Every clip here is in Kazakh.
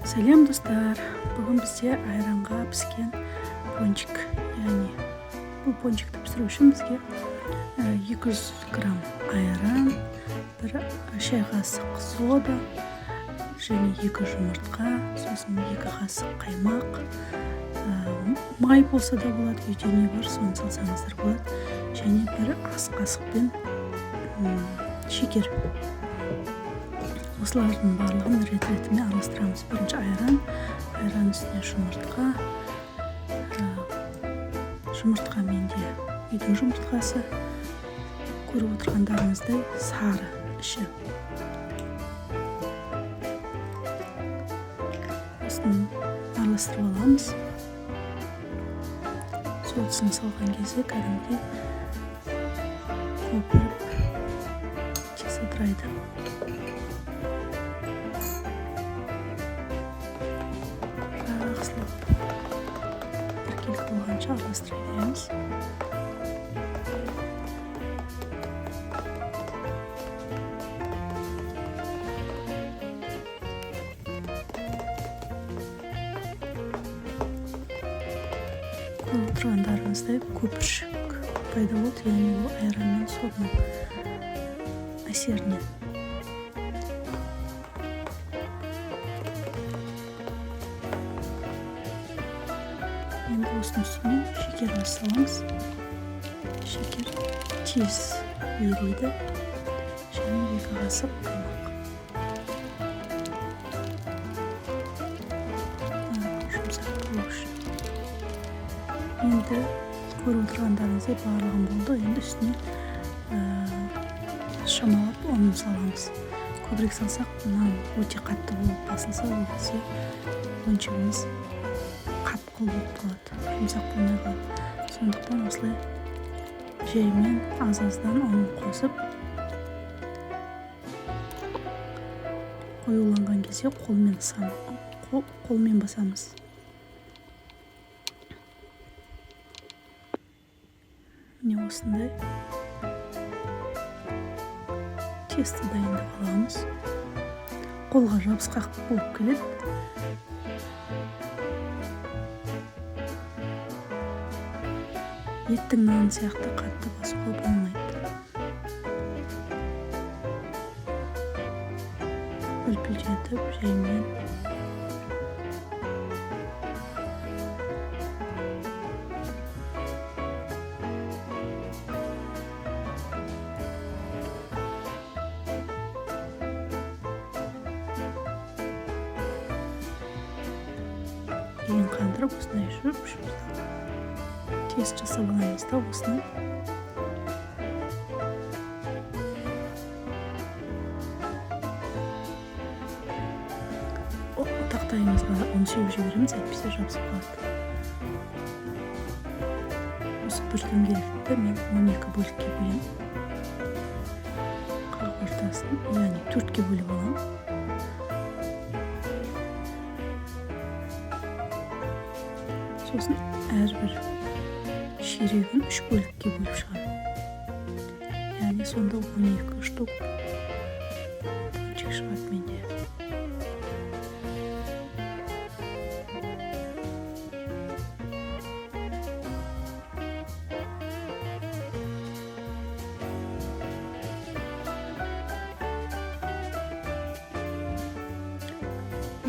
Сәлем достар, бүгін бізде айранға піскен пончик, яғни бұл пончикті пісіру үшін бізге 200 грамм айран, бір шай қасық сода және 2 жұмыртқа, сосын 2 қасық қаймақ, май болса да болады, үйде не бар соны салсаңыздар болады, және бір ас қасықпен шекер. Осылардың барлығын рет-ретімен араластырамыз. Бірінші айран үстіне жұмыртқа менде үйдің жұмыртқасы, көріп отырғандарыңыздай сары іші. Осыны араластырып аламыз. Соусын салған кезде кәдімгідей көпіріп тез ыдырайды. Біркелкі болғанша араластыра береміз. Көріп тұрғандарыңыздай көпіршік пайда болды, яғни ол айран мен соданың әсерінен. Енді осының үстіне шекерін саламыз. Шекер тез ериді. Және 2 қасық қаймақ. Жұмсақ болу үшін. Енді көріп отырғандарыңыздай барлығын болды. Енді үстіне шамалап ұн саламыз. Көбірек салсақ, нан өте қатты болып басылса, ол кезде пончигіміз қатқыл болып қалады, жұмсақ болмай қалады. Сондықтан осылай жаймен аз-аздан ұн қосып, қоюланған кезде қолмен басамыз. Міне осындай тесті дайындап аламыз. Қолға жабысқақ болып келеді. Еттің наны сияқты қатты басуға болмайды. Үлпілдетіп жаймен кейін қандырып осындай жүріп тез жасап аламыз да осыны. Тақтайымызға ұн сеуіп жібереміз, әйтпесе жабысып қалады. Осы бір дөңгелекті мен 12 бөлікке бөлем. Қақ ортасын, яғни 4-ке бөліп алам. Сосын әрбір ширегін 3 бөлікке бөліп шығарам. Яғни сонда 12 штук пончик шығады менде.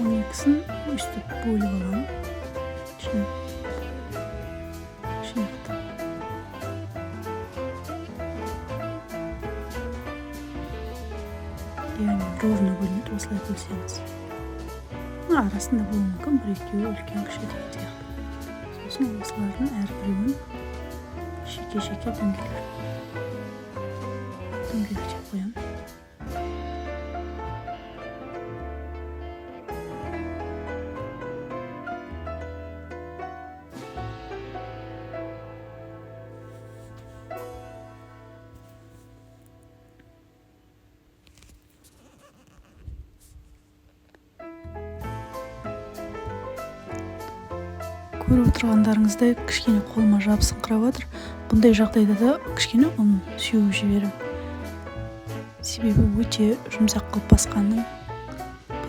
Он екісін өстіп бөліп алам. Яғни ровно бөлінеді, осылай бөлсеңіз. Арасында болуы мүмкін, бір-екеуі үлкен кіші деген сияқты. Сосын осылардың әрбіреуін шеке-шеке дөңгелектеп қоям. Көріп отырғандарыңыздай кішкене қолыма жабысыңқырап жатыр. Бұндай жағдайда да кішкене ұн сеуіп жіберем. Себебі өте жұмсақ қылып басқанның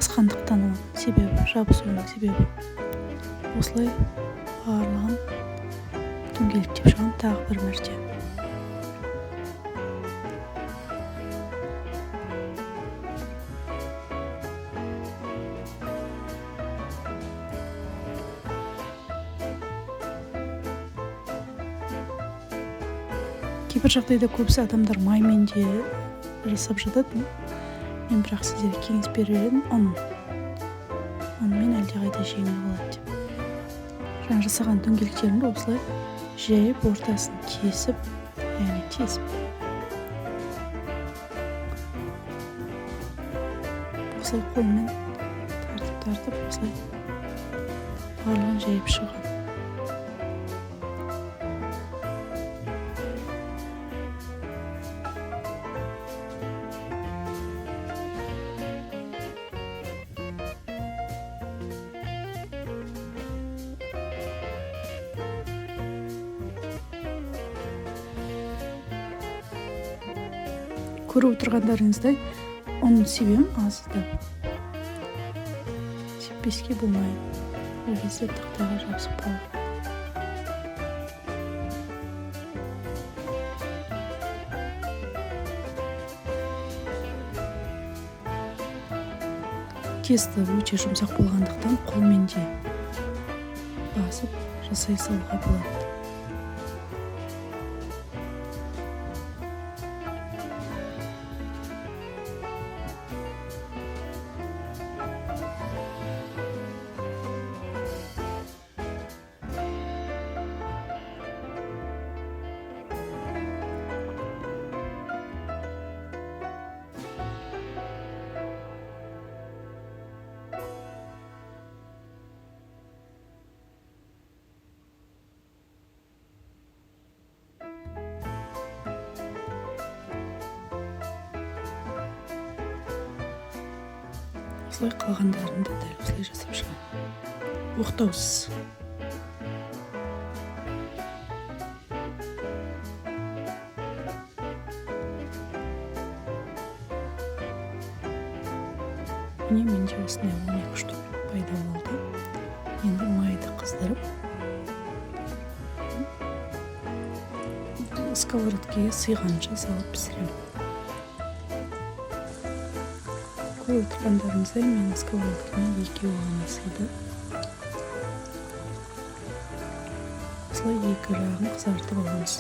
қысқандықтан ол себебі жабысуының себебі. Осылай барлығын дөңгелектеп шығамын тағы бір мәрте. Кейбір жағдайда көбісі адамдар маймен де жасап жатады. Мен бірақ сіздерге кеңес берер едім, онымен әлдеқайда жеңіл болады деп. Жаңа жасаған дөңгелектерімді осылай жайып, ортасын тесіп, осылай қолмен тартып, осылай барлығын жайып шығады. Көріп отырғандарыңыздай, оның себебім аздап. Сеппеске болмайды. Ол кезде тақтаға жабысып қалады. Тесті өте жұмсақ болғандықтан қолмен де басып жасай салуға болады. Осылай қалғандарында дәл осылай жасап шығамын. Оқтаусыз. Міне менде осындай 12 штук пайда болды. Енді майды қыздырып, сковородкеге сыйғанша салып пісіремін. Көріп отырғандарыңыздай менің сковородкеме 2 ғана сыйды. Осылай 2 жағын қызартып аламыз.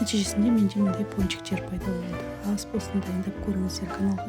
Нәтижесінде менде мындай пончиктер пайда болды. Ас болсын дайындап көріңіздер, каналға